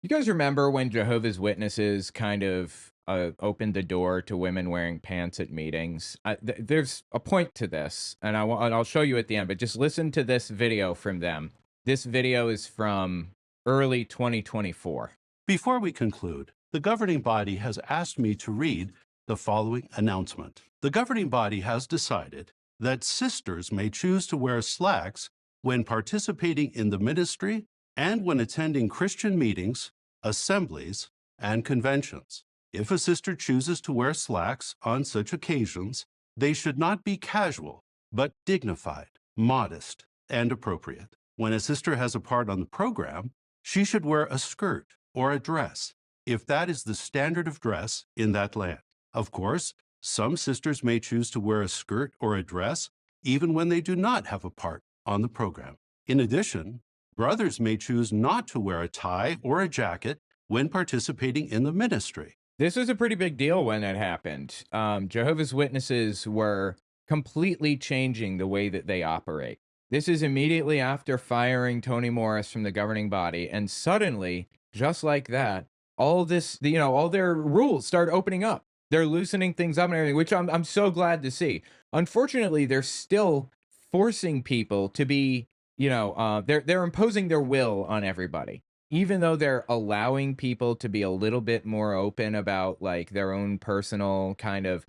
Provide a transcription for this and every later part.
You guys remember when Jehovah's Witnesses kind of opened the door to women wearing pants at meetings? There's a point to this, and I'll show you at the end. But just listen to this video from them. This video is from early 2024. Before we conclude, the governing body has asked me to read the following announcement. The governing body has decided that sisters may choose to wear slacks when participating in the ministry and when attending Christian meetings, assemblies, and conventions. If a sister chooses to wear slacks on such occasions, they should not be casual, but dignified, modest, and appropriate. When a sister has a part on the program, she should wear a skirt or a dress, if that is the standard of dress in that land. Of course, some sisters may choose to wear a skirt or a dress even when they do not have a part on the program. In addition, brothers may choose not to wear a tie or a jacket when participating in the ministry. This was a pretty big deal when it happened. Jehovah's Witnesses were completely changing the way that they operate. This is immediately after firing Tony Morris from the governing body, and suddenly, just like that, all this, all their rules start opening up. They're loosening things up and everything, which I'm so glad to see. Unfortunately, they're still forcing people to be, they're imposing their will on everybody, even though they're allowing people to be a little bit more open about like their own personal kind of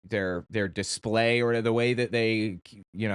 their display or the way that they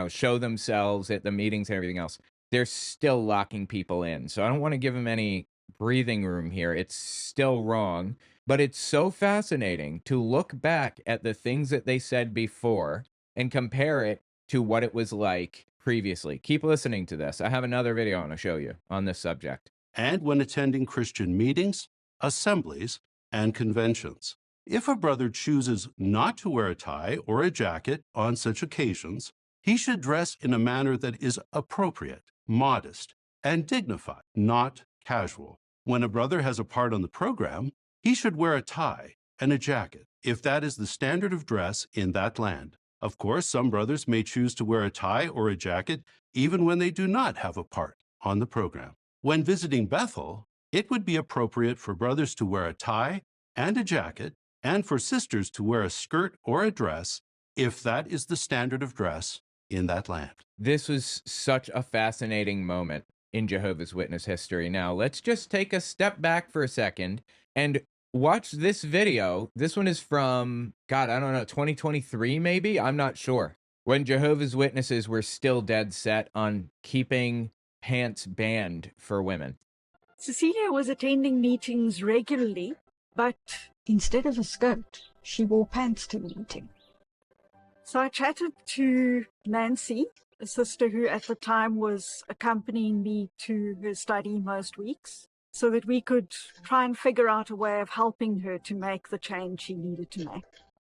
show themselves at the meetings and everything else. They're still locking people in. So I don't want to give them any breathing room here. It's still wrong, but it's so fascinating to look back at the things that they said before and compare it to what it was like previously. Keep listening to this. I have another video I want to show you on this subject. And when attending Christian meetings, assemblies, and conventions. If a brother chooses not to wear a tie or a jacket on such occasions, he should dress in a manner that is appropriate, modest, and dignified, not casual. When a brother has a part on the program, he should wear a tie and a jacket, if that is the standard of dress in that land. Of course, some brothers may choose to wear a tie or a jacket even when they do not have a part on the program. When visiting Bethel, it would be appropriate for brothers to wear a tie and a jacket, and for sisters to wear a skirt or a dress, if that is the standard of dress in that land. This was such a fascinating moment in Jehovah's Witness history. Now, let's just take a step back for a second and watch this video. This one is from, God, I don't know, 2023 maybe? I'm not sure. When Jehovah's Witnesses were still dead set on keeping pants banned for women. Cecilia was attending meetings regularly, but instead of a skirt, she wore pants to the meeting. So I chatted to Nancy, a sister who at the time was accompanying me to her study most weeks, so that we could try and figure out a way of helping her to make the change she needed to make.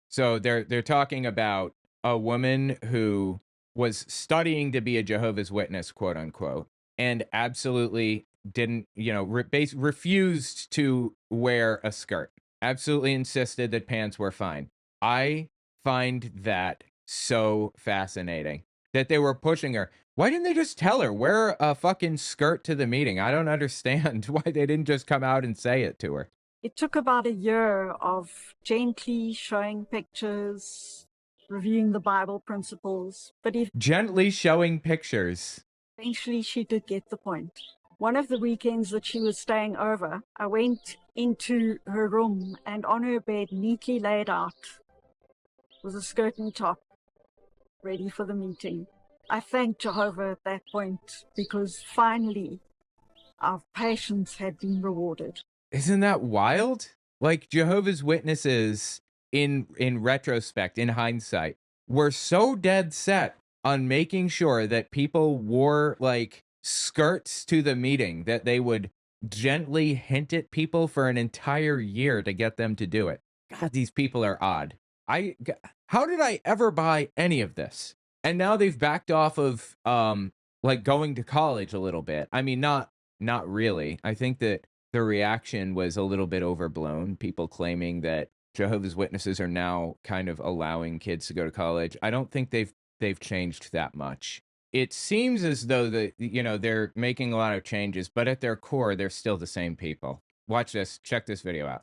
So they're talking about a woman who was studying to be a Jehovah's Witness, quote unquote, and absolutely didn't, refused to wear a skirt. Absolutely insisted that pants were fine. I find that so fascinating that they were pushing her. Why didn't they just tell her, wear a fucking skirt to the meeting? I don't understand why they didn't just come out and say it to her. It took about a year of gently showing pictures, reviewing the Bible principles, but gently showing pictures. Eventually she did get the point. One of the weekends that she was staying over, I went into her room, and on her bed, neatly laid out, was a skirt and top, ready for the meeting. I thanked Jehovah at that point, because finally our patience had been rewarded. Isn't that wild? Like, Jehovah's Witnesses, in retrospect, in hindsight, were so dead set on making sure that people wore like skirts to the meeting that they would gently hint at people for an entire year to get them to do it. God, these people are odd. How did I ever buy any of this? And now they've backed off of like going to college a little bit. I mean, not really. I think that the reaction was a little bit overblown. People claiming that Jehovah's Witnesses are now kind of allowing kids to go to college. I don't think they've changed that much. it seems as though they're making a lot of changes, but at their core, they're still the same people. Watch this. Check this video out.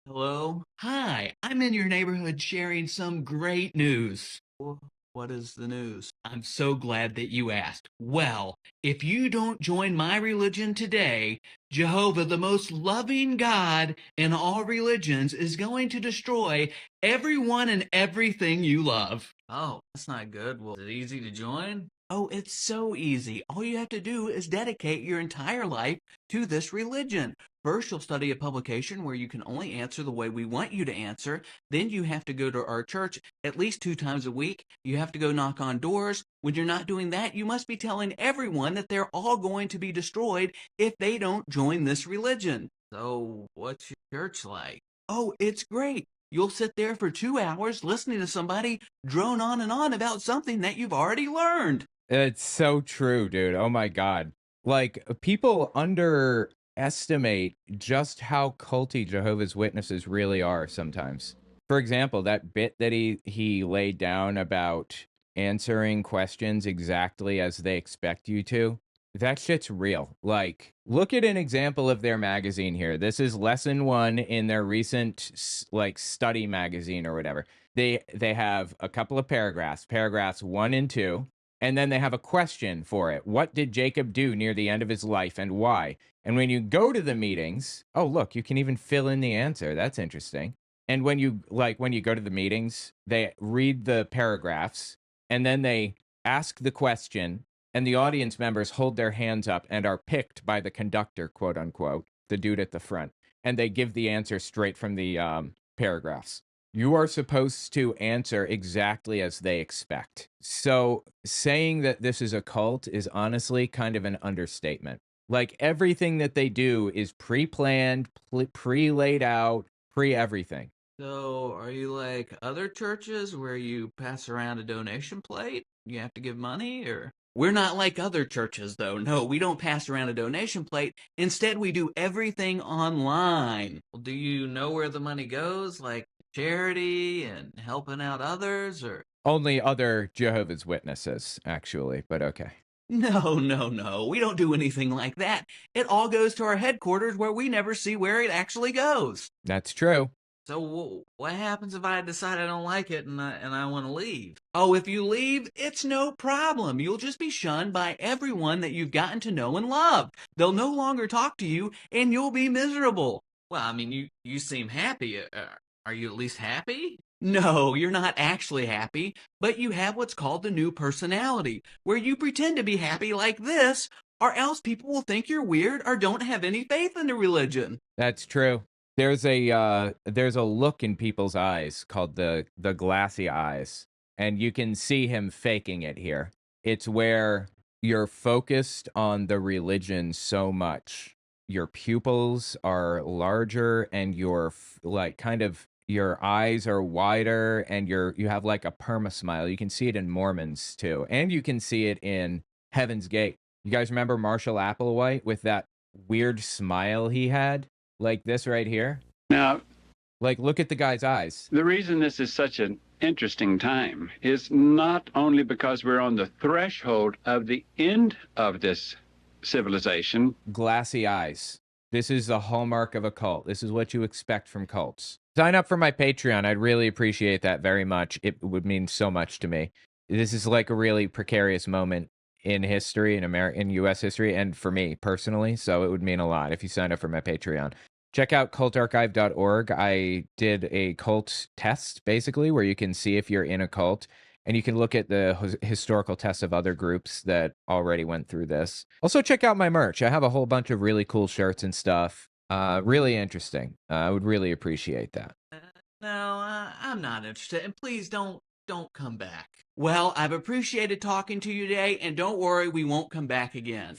Hello? Hi, I'm in your neighborhood sharing some great news. What is the news? I'm so glad that you asked. Well, if you don't join my religion today, Jehovah, the most loving God in all religions, is going to destroy everyone and everything you love. Oh, that's not good. Well, is it easy to join? Oh, it's so easy. All you have to do is dedicate your entire life to this religion. First, you'll study a publication where you can only answer the way we want you to answer. Then you have to go to our church at least 2 times a week. You have to go knock on doors. When you're not doing that, you must be telling everyone that they're all going to be destroyed if they don't join this religion. So, what's your church like? Oh, it's great. You'll sit there for 2 hours listening to somebody drone on and on about something that you've already learned. It's so true, dude. Oh my God. Like, people underestimate just how culty Jehovah's Witnesses really are sometimes. For example, that bit that he laid down about answering questions exactly as they expect you to, that shit's real. Like, look at an example of their magazine here. This is lesson 1 in their recent study magazine or whatever. They have a couple of paragraphs 1 and 2. And then they have a question for it. What did Jacob do near the end of his life and why? And when you go to the meetings, oh, look, you can even fill in the answer. That's interesting. And when you go to the meetings, they read the paragraphs and then they ask the question, and the audience members hold their hands up and are picked by the conductor, quote unquote, the dude at the front. And they give the answer straight from the paragraphs. You are supposed to answer exactly as they expect. So saying that this is a cult is honestly kind of an understatement. Like, everything that they do is pre-planned, pre-laid out, pre-everything. So, are you like other churches where you pass around a donation plate? You have to give money, or? We're not like other churches, though. No, we don't pass around a donation plate. Instead, we do everything online. Well, do you know where the money goes? Like charity and helping out others, or? Only other Jehovah's Witnesses, actually, but okay. No. We don't do anything like that. It all goes to our headquarters where we never see where it actually goes. That's true. So what happens if I decide I don't like it and I want to leave? Oh, if you leave, it's no problem. You'll just be shunned by everyone that you've gotten to know and love. They'll no longer talk to you, and you'll be miserable. Well, I mean, you seem happy. Are you at least happy? No, you're not actually happy, but you have what's called the new personality, where you pretend to be happy like this, or else people will think you're weird or don't have any faith in the religion. That's true. There's a look in people's eyes called the glassy eyes, and you can see him faking it here. It's where you're focused on the religion so much. Your pupils are larger, and your eyes are wider, and you have like a perma smile. You can see it in Mormons too, and you can see it in Heaven's Gate. You guys remember Marshall Applewhite with that weird smile he had? Like this right here. Now, like, look at the guy's eyes. the reason this is such an interesting time is not only because we're on the threshold of the end of this civilization. Glassy eyes. This is the hallmark of a cult. This is what you expect from cults. Sign up for my Patreon. I'd really appreciate that very much. It would mean so much to me. This is like a really precarious moment in history, in U.S. history, and for me personally, so it would mean a lot if you sign up for my Patreon. Check out cultarchive.org. I did a cult test, basically, where you can see if you're in a cult, and you can look at the historical tests of other groups that already went through this. Also, check out my merch. I have a whole bunch of really cool shirts and stuff. Really interesting. I would really appreciate that. No, I'm not interested, and please don't come back. Well, I've appreciated talking to you today, and don't worry, we won't come back again.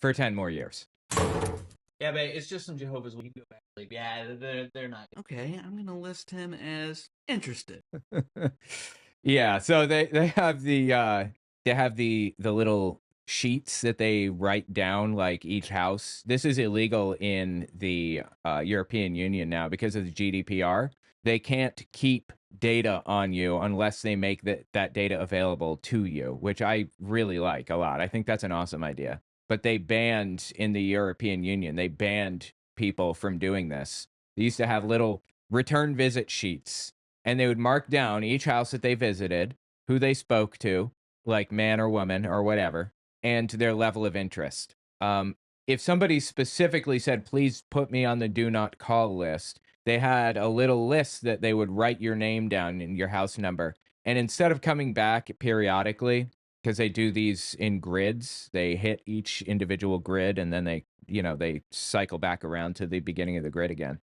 For 10 more years. Yeah, but it's just some Jehovah's Witnesses. Go back to sleep. Yeah, they're not. Okay, I'm gonna list him as interested. Yeah, so they have the little sheets that they write down, like each house. This is illegal in the European Union now because of the GDPR. They can't keep data on you unless they make that data available to you, which I really like a lot. I think that's an awesome idea. But they banned in the European Union, they banned people from doing this. They used to have little return visit sheets, and they would mark down each house that they visited, who they spoke to, like man or woman or whatever, and their level of interest. If somebody specifically said, please put me on the do not call list, they had a little list that they would write your name down and your house number. And instead of coming back periodically, because they do these in grids, they hit each individual grid and then they cycle back around to the beginning of the grid again.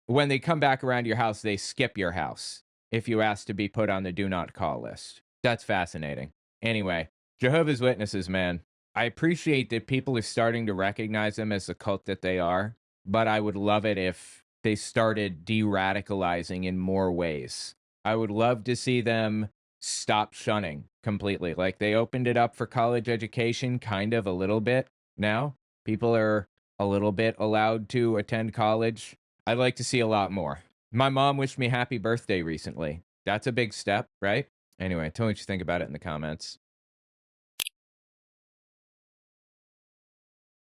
When they come back around your house, they skip your house if you ask to be put on the do not call list. That's fascinating. Anyway, Jehovah's Witnesses, man. I appreciate that people are starting to recognize them as the cult that they are, but I would love it if they started de-radicalizing in more ways. I would love to see them stop shunning completely. Like, they opened it up for college education kind of a little bit now. People are a little bit allowed to attend college. I'd like to see a lot more. My mom wished me happy birthday recently. That's a big step, right? Anyway, tell me what you think about it in the comments.